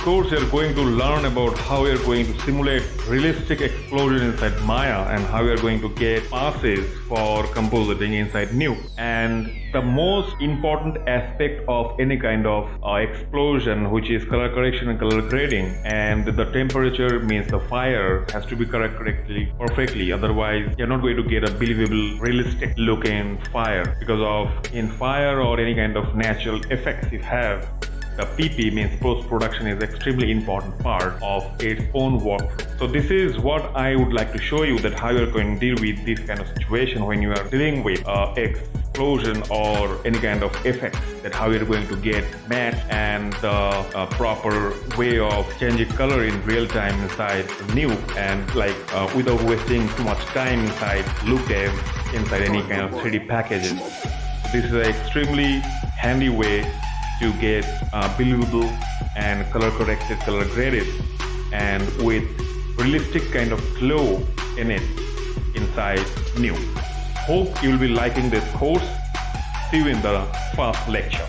course, you're going to learn about how you're going to simulate realistic explosion inside Maya and how you're going to get passes for compositing inside Nuke. And the most important aspect of any kind of explosion, which is color correction and color grading, and the temperature means the fire has to be correctly, perfectly. Otherwise, you're not going to get a believable, realistic looking fire. Because of in fire or any kind of natural effects you have, the PP means post-production is extremely important part of its own workflow. So this is what I would like to show you, that how you're going to deal with this kind of situation when you are dealing with explosion or any kind of effects, that how you're going to get matte and the proper way of changing color in real time inside Nuke, and without wasting too much time inside 𝐒𝐔𝐁𝐒, inside any kind of 3D packages. This is an extremely handy way to get believable and color corrected, color graded, and with realistic kind of glow in it inside Nuke. Hope you will be liking this course. See you in the first lecture.